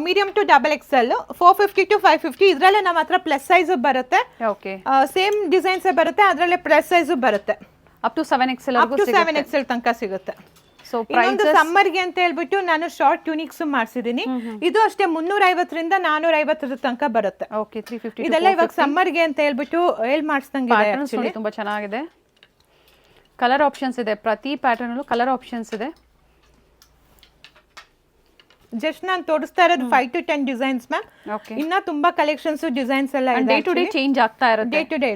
Medium to XXL 450 to 550. ಇದರಲ್ಲೇ ನಮ್ಮ ಹತ್ರ ಪ್ಲಸ್ ಸೈಜ್ ಬರುತ್ತೆ. ಓಕೆ, ಸೇಮ್ ಡಿಸೈನ್ಸ್ ಬರುತ್ತೆ. ಅದರಲ್ಲೇ ಪ್ಲಸ್ ಸೈಜ್ ಬರುತ್ತೆ. ಅಪ್ ಟು 7XL ತನಕ ಸಿಗುತ್ತೆ. ಸೊ ಪ್ರೈಸ್ ಸಮ್ಮರ್ಗೆ ಅಂತ ಹೇಳ್ಬಿಟ್ಟು ನಾನು ಶಾರ್ಟ್ ಟ್ಯೂನಿಕ್ಸ್ ಮಾಡಿಸಿದೀನಿ. ಇದು ಅಷ್ಟೇ 350 ರಿಂದ 450 ತನಕ ಬರುತ್ತೆ. ಓಕೆ, 350. ಇದೆಲ್ಲ ಇವಾಗ ಸಮ್ಮರ್ಗೆ ಅಂತ ಹೇಳ್ಬಿಟ್ಟು ಮಾಡಿಸ್ದಂಗೆ ತುಂಬಾ ಚೆನ್ನಾಗಿದೆ. ಕಲರ್ ಆಪ್ಷನ್ಸ್ ಇದೆ. ಪ್ರತಿ ಪ್ಯಾಟರ್ನ್ ಅಲ್ಲೂ ಕಲರ್ ಆಪ್ಷನ್ಸ್ ಇದೆ. ಜಸ್ಟ್ ನಾನು ತೋರಿಸ್ತಾ ಇರೋದು 5 to 10 ಡಿಸೈನ್ಸ್ ಮ್ಯಾಮ್. ಓಕೆ. ಇನ್ನ ತುಂಬಾ ಕಲೆಕ್ಷನ್ಸ್ ಡಿಸೈನ್ಸ್ ಎಲ್ಲ ಇದೆ. ಡೇ ಟು ಡೇ ಚೇಂಜ್ ಆಗ್ತಾ ಇರುತ್ತೆ. ಡೇ ಟು ಡೇ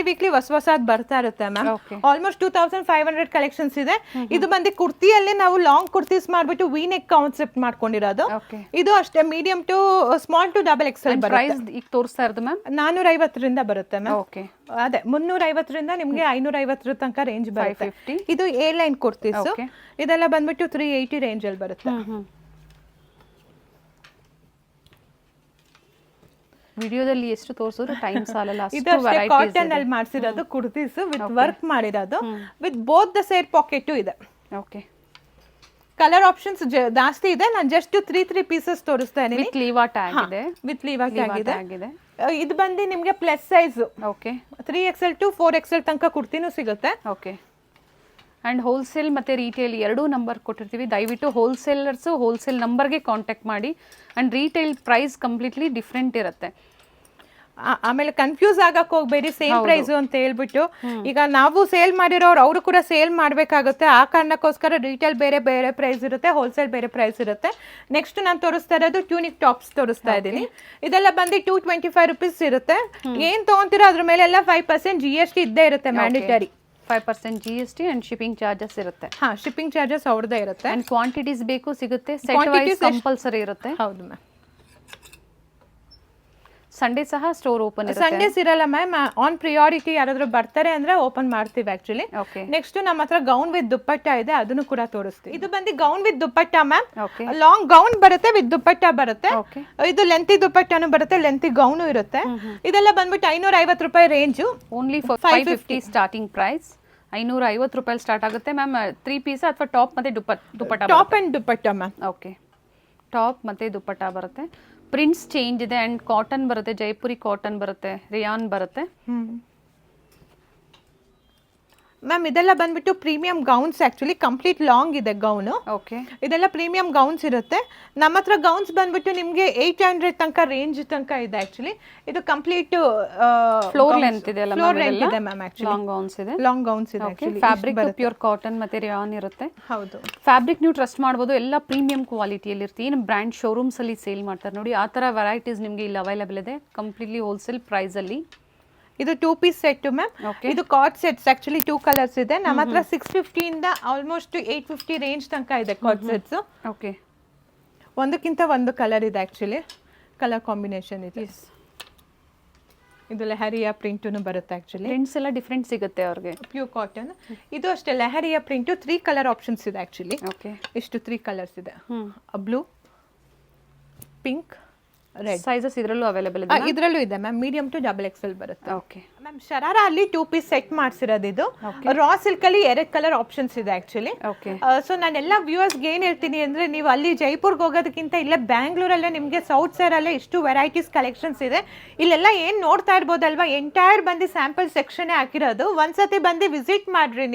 ವೀಕ್ಲಿ ಹೊಸದ್ ಬರ್ತಾ ಇರುತ್ತೆ ಮ್ಯಾಮ್. ಆಲ್ಮೋಸ್ಟ್ 2500 ಕಲೆಕ್ಷನ್ಸ್ ಇದೆ. ಇದು ಬಂದು ಕುರ್ತಿಯಲ್ಲಿ ನಾವು ಲಾಂಗ್ ಕುರ್ತೀಸ್ ಮಾಡ್ಬಿಟ್ಟು ವಿ ನೆಕ್ ಕಾನ್ಸೆಪ್ಟ್ ಮಾಡ್ಕೊಂಡಿರೋದು. ಇದು ಅಷ್ಟೇ medium to small to double XL ಬರುತ್ತೆ. ಪ್ರೈಸ್ ಈಗ ತೋರಿಸ್ತಾ ಇರೋದು ಮ್ಯಾಮ್ 450 ಬರುತ್ತೆ ಮ್ಯಾಮ್. ಓಕೆ. ಅದೇ 350 ನಿಮ್ಗೆ 550 ತನಕ ರೇಂಜ್ ಬರುತ್ತೆ. 550. ಇದು ಎ ಲೈನ್ ಕುರ್ತೀಸ್. ಇದೆಲ್ಲ ಬಂದ್ಬಿಟ್ಟು 380 ರೇಂಜ್ ಅಲ್ಲಿ ಬರುತ್ತೆ. ವಿಡಿಯೋದಲ್ಲಿ ಎಷ್ಟು ತೋರಿಸಿದ್ರು ಟೈಮ್ ಸಾಲಲ್ಲ. ಇದು ಕಾಟನ್ ಅಲ್ಲಿ ಮಾಡಿಸಿರೋದು ಕುರ್ತೀಸ್ ವಿತ್ ವರ್ಕ್ ಮಾಡಿರೋದು with both the side packet ಇದೆ. ಓಕೆ. ಕಲರ್ ಆಪ್ಷನ್ಸ್ ಜಾಸ್ತಿ ಇದೆ. ನಾನು ಜಸ್ಟ್ 3 ಪೀಸಸ್ ತೋರಿಸ್ತಾ ಇದೀನಿ. ವಿತ್ ಲೀವಾ ಟ್ಯಾಗ್ ಇದೆ. ವಿತ್ ಲೀವಾ ಟ್ಯಾಗ್ ಇದೆ. ಇದು ಬಂದು ನಿಮ್ಗೆ plus size. Okay. 3XL to 4XL ತನಕ ಕುರ್ತಿನೂ ಸಿಗುತ್ತೆ. ಓಕೆ. ಆ್ಯಂಡ್ ಹೋಲ್ಸೇಲ್ ಮತ್ತು ರೀಟೇಲ್ ಎರಡೂ ನಂಬರ್ ಕೊಟ್ಟಿರ್ತೀವಿ. ದಯವಿಟ್ಟು ಹೋಲ್ಸೇಲರ್ಸು ಹೋಲ್ಸೇಲ್ ನಂಬರ್ಗೆ ಕಾಂಟ್ಯಾಕ್ಟ್ ಮಾಡಿ. And retail price completely different ಇರುತ್ತೆ. ಆಮೇಲೆ ಕನ್ಫ್ಯೂಸ್ ಆಗಕ್ಕೆ ಹೋಗ್ಬೇಡಿ ಸೇಮ್ ಪ್ರೈಸ್ ಅಂತ ಹೇಳ್ಬಿಟ್ಟು. ಈಗ ನಾವು ಸೇಲ್ ಮಾಡಿರೋರು ಅವರು ಕೂಡ ಸೇಲ್ ಮಾಡಬೇಕಾಗುತ್ತೆ. ಆ ಕಾರಣಕ್ಕೋಸ್ಕರ ರಿಟೇಲ್ ಬೇರೆ ಬೇರೆ ಪ್ರೈಸ್ ಇರುತ್ತೆ, ಹೋಲ್ಸೇಲ್ ಬೇರೆ ಪ್ರೈಸ್ ಇರುತ್ತೆ. ನೆಕ್ಸ್ಟ್ ನಾನು ತೋರಿಸ್ತಾ ಇರೋದು ಟ್ಯೂನಿಕ್ ಟಾಪ್ಸ್ ತೋರಿಸ್ತಾ ಇದ್ದೀನಿ. ಇದೆಲ್ಲ ಬಂದು 225 rupees ಇರುತ್ತೆ. ಏನ್ ತಗೊಂತೀರೋ ಅದ್ರ ಮೇಲೆಲ್ಲ 5% GST ಇದ್ದೇ ಇರುತ್ತೆ mandatory. 5% GST and shipping charges ಇರುತ್ತೆ. ಶಿಪ್ಪಿಂಗ್ ಚಾರ್ಜಸ್ ಅವ್ರದ್ದೇ ಇರುತ್ತೆ. ಆ್ಯಂಡ್ ಕ್ವಾಂಟಿಟೀಸ್ ಬೇಕು ಸಿಗುತ್ತೆ. ಸೆಟ್ ವೈಸ್ ಕಂಪಲ್ಸರಿ ಇರುತ್ತೆ. ಹೌದು ಮ್ಯಾಮ್. ಸಂಡೇ ಸಹ ಸ್ಟೋರ್ ಓಪನ್ ಇರುತ್ತೆ. ಸಂಡೇಸ್ ಇರಲ್ಲ ಮ್ಯಾಮ್. ಆನ್ ಪ್ರಿಯಾರಿಟಿ ಯಾರಾದ್ರೂ ಬರ್ತಾರೆ ಅಂದ್ರೆ ಓಪನ್ ಮಾಡ್ತೀವಿ ಆಕ್ಚುಲಿ. ನೆಕ್ಸ್ಟ್ ನಮ್ಮ ಹತ್ರ ಗೌನ್ ವಿತ್ ದುಪ್ಪಟ್ಟ ಇದೆ, ಅದನ್ನು ಕೂಡ ತೋರಿಸ್ತೀವಿ. ಇದು ಬಂದು gown with dupatta ma'am. Long gown ಬರುತ್ತೆ ವಿತ್ ದುಪ್ಪಟ್ಟ ಬರುತ್ತೆ. ಇದು ಲೆಂತಿ ದುಪ್ಪಟ್ಟನು ಬರುತ್ತೆ, ಲೆಂತಿ ಗೌನು ಇರುತ್ತೆ. ಇದೆಲ್ಲ ಬಂದ್ಬಿಟ್ಟು 550 ರೂಪಾಯಿ ರೇಂಜು. Only 550 starting price. 550 ರೂಪಾಯಿ ಸ್ಟಾರ್ಟ್ ಆಗುತ್ತೆ ಮ್ಯಾಮ್. 3 ಪೀಸ್ ಅಥವಾ ಟಾಪ್ ಮತ್ತೆ dupatta. Top and dupatta ma'am. Okay. Top ಮತ್ತೆ ದುಪ್ಪಟ್ಟ ಬರುತ್ತೆ. ಪ್ರಿಂಟ್ಸ್ ಚೇಂಜ್ ಇದೆ. ಆ್ಯಂಡ್ ಕಾಟನ್ ಬರುತ್ತೆ, ಜೈಪುರಿ ಕಾಟನ್ ಬರುತ್ತೆ, ರಿಯಾನ್ ಬರುತ್ತೆ ಮ್ಯಾಮ್. ಇದೆಲ್ಲ ಬಂದ್ಬಿಟ್ಟು premium gowns. Actually complete long ಇದೆ ಗೌನ್. ಓಕೆ. ಇದೆಲ್ಲ ಪ್ರೀಮಿಯಂ ಗೌನ್ಸ್ ಇರುತ್ತೆ. ನಮ್ಮ ಹತ್ರ ಗೌನ್ಸ್ ಬಂದ್ಬಿಟ್ಟು ನಿಮಗೆ 800 ತನಕ ರೇಂಜ್ ತನಕ ಇದೆ ಆಕ್ಚುಲಿ. ಇದು ಕಂಪ್ಲೀಟ್ ಫ್ಲೋರ್ ಲೆಂತ್ ಇದೆ ಅಲ್ಲ ಫ್ಲೋರ್ ಲೆಂತ್ ಇದೆ ಮ್ಯಾಮ್. ಆಕ್ಚುಲಿ ಲಾಂಗ್ ಗೌನ್ಸ್ ಇದೆ. ಲಾಂಗ್ ಗೌನ್ಸ್ ಇದೆ ಆಕ್ಚುಲಿ. ಫ್ಯಾಬ್ರಿಕ್ ಪ್ಯೂರ್ ಕಾಟನ್ ಮತ್ತೆ ರಿಯಾನ್ ಇರುತ್ತೆ. ಹೌದು. ಫ್ಯಾಬ್ರಿಕ್ ನೀವು ಟ್ರಸ್ಟ್ ಮಾಡ್ಬೋದು. ಎಲ್ಲ ಪ್ರೀಮಿಯಂ ಕ್ವಾಲಿಟಿಯಲ್ಲಿ ಇರುತ್ತೆ. ಏನು ಬ್ರ್ಯಾಂಡ್ ಶೋರೂಮ್ಸ್ ಅಲ್ಲಿ ಸೇಲ್ ಮಾಡ್ತಾರೆ ನೋಡಿ, ಆ ಥರ ವೆರೈಟೀಸ್ ನಿಮಗೆ ಇಲ್ಲಿ ಅವೈಲೇಬಲ್ ಇದೆ ಕಂಪ್ಲೀಟ್ಲಿ ಹೋಲ್ಸೇಲ್ ಪ್ರೈಸ್ ಅಲ್ಲಿ. ಇದು 2 ಪೀಸ್ ಸೆಟ್ ಮ್ಯಾಮ್. ಇದು ಕಾರ್ಡ್ ಸೆಟ್ಸ್. ಆಕ್ಚುಲಿ 2 ಕಲರ್ಸ್ ಇದೆ ನಮ್ಮ ಹತ್ರ. 650 ಇಂದ ಆಲ್ಮೋಸ್ಟ್ 850 ರೇಂಜ್ ತನಕ ಇದೆ ಕಾರ್ಡ್ ಸೆಟ್ಸ್. ಓಕೆ. ಒಂದಕ್ಕಿಂತ ಒಂದು ಕಲರ್ ಇದೆ ಆಕ್ಚುಲಿ. ಕಲರ್ ಕಾಂಬಿನೇಷನ್ ಇದೆ. ಇದು ಲೆಹರಿಯಾ ಪ್ರಿಂಟು ಬರುತ್ತೆ ಆಕ್ಚುಲಿ. ಪ್ರಿಂಟ್ಸ್ ಎಲ್ಲ ಡಿಫ್ರೆಂಟ್ ಸಿಗುತ್ತೆ ಅವ್ರಿಗೆ. Pure cotton. ಇದು ಅಷ್ಟೇ ಲೆಹರಿಯಾ ಪ್ರಿಂಟು. 3 ಕಲರ್ ಆಪ್ಷನ್ಸ್ ಇದೆ ಆಕ್ಚುಲಿ. ಓಕೆ. ಇಷ್ಟು 3 ಕಲರ್ಸ್ ಇದೆ. Blue, pink, red. ಸೈಜಸ್ ಇದರಲ್ಲೂ ಅವೈಲೇಬಲ್ ಇದೆ. ಇದರಲ್ಲೂ ಇದೆ ma'am. Medium to double XL ಬರುತ್ತೆ. Okay ma'am. ಶರಾರ ಅಲ್ಲಿ 2 ಪೀಸ್ ಸೆಟ್ ಮಾಡಿಸಿರೋದು. ಇದು ರಾ ಸಿಲ್ಕ್ ಅಲ್ಲಿ 2 ಕಲರ್ ಆಪ್ಷನ್ಸ್ ಇದೆ ಆಕ್ಚುಲಿ. ಓಕೆ. ಸೊ ನಾನೆಲ್ಲ ವ್ಯೂವರ್ಸ್ಗೆ ಏನು ಹೇಳ್ತೀನಿ ಅಂದ್ರೆ, ನೀವು ಅಲ್ಲಿ ಜೈಪುರ್ಗೆ ಹೋಗೋದಕ್ಕಿಂತ ಇಲ್ಲೇ ಬ್ಯಾಂಗ್ಳೂರಲ್ಲೇ ನಿಮಗೆ ಸೌತ್ ಸೈಡ್ ಅಲ್ಲೇ ಇಷ್ಟು ವೆರೈಟೀಸ್ ಕಲೆಕ್ಷನ್ಸ್ ಇದೆ. ಇಲ್ಲೆಲ್ಲ ಏನು ನೋಡ್ತಾ ಇರ್ಬೋದಲ್ವಾ, ಎಂಟೈರ್ ಬಂದು ಸ್ಯಾಂಪಲ್ ಸೆಕ್ಷನ್ ಹಾಕಿರೋದು. ಒಂದ್ಸತಿ ಬಂದು ವಿಸಿಟ್ ಮಾಡ್ರಿ.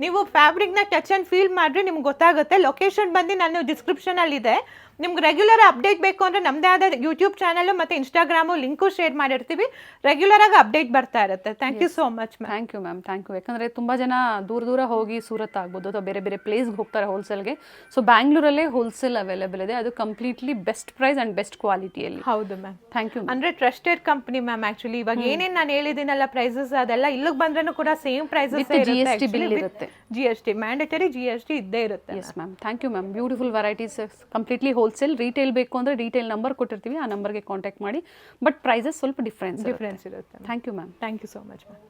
ನೀವು ಫ್ಯಾಬ್ರಿಕ್ನ ಟಚ್ ಅಂಡ್ ಫೀಲ್ ಮಾಡ್ರಿ, ನಿಮ್ಗೆ ಗೊತ್ತಾಗುತ್ತೆ. ಲೊಕೇಶನ್ ಬಂದು ನಾನು ಡಿಸ್ಕ್ರಿಪ್ಷನ್ ಅಲ್ಲಿ ಇದೆ. ನಿಮ್ಗೆ ರೆಗ್ಯುಲರ್ ಅಪ್ಡೇಟ್ ಬೇಕು ಅಂದರೆ ನಮ್ಮದೇ ಆದ ಯೂಟ್ಯೂಬ್ ಚಾನಲ್ ಮತ್ತು ಇನ್ಸ್ಟಾಗ್ರಾಮು ಲಿಂಕು ಶೇರ್ ಮಾಡಿರ್ತೀವಿ. ರೆಗ್ಯುಲರ್ ಆಗಿ ಅಪ್ಡೇಟ್ ಬರ್ತಾ ಇರುತ್ತೆ. Thank you so much ma'am. Thank you ma'am. Thank you. ಯಾಕಂದರೆ ತುಂಬ ಜನ ದೂರ ಹೋಗಿ ಸೂರತ್ ಆಗ್ಬೋದು ಅಥವಾ ಬೇರೆ ಬೇರೆ ಪ್ಲೇಸ್ಗೆ ಹೋಗ್ತಾರೆ ಹೋಲ್ಸೇಲ್ಗೆ. ಸೊ ಬ್ಯಾಂಗ್ಳೂರಲ್ಲೇ ಹೋಲ್ಸೇಲ್ ಅವೈಲೇಬಲ್ ಇದೆ. ಅದು completely best price and best ಕ್ವಾಲಿಟಿಯಲ್ಲಿ. ಹೌದು ಮ್ಯಾಮ್. Thank you. ಅಂದರೆ ಟ್ರಸ್ಟೆಡ್ ಕಂಪ್ನಿ ಮ್ಯಾಮ್. ಆ್ಯಕ್ಚುಲಿ ಇವಾಗ ಏನೇನು ನಾನು ಹೇಳಿದ್ದೀನಲ್ಲ ಪ್ರೈಸಸ್, ಅದೆಲ್ಲ ಇಲ್ಲಿಗೆ ಬಂದ್ರೂ ಕೂಡ ಸೇಮ್ ಪ್ರೈಸಸ್ GST ಬಿಲ್ ಇರುತ್ತೆ. GST ಮ್ಯಾಂಡೇಟರಿ GST ಇದ್ದೇ ಇರುತ್ತೆ. Yes ma'am. Thank you ma'am. Beautiful varieties. Completely wholesale. Retail ಬೇಕು ಅಂದರೆ ಡೀಟೇಲ್ ನಂಬರ್ ಕೊಟ್ಟಿರ್ತೀವಿ, ಆ ನಂಬರ್ಗೆ ಕಾಂಟ್ಯಾಕ್ಟ್ ಮಾಡಿ. ಬಟ್ ಪ್ರೈಸಸ್ ಸ್ವಲ್ಪ ಡಿಫ್ರೆನ್ಸ್ ಇರುತ್ತೆ. Thank you ma'am. Thank you so much ma'am.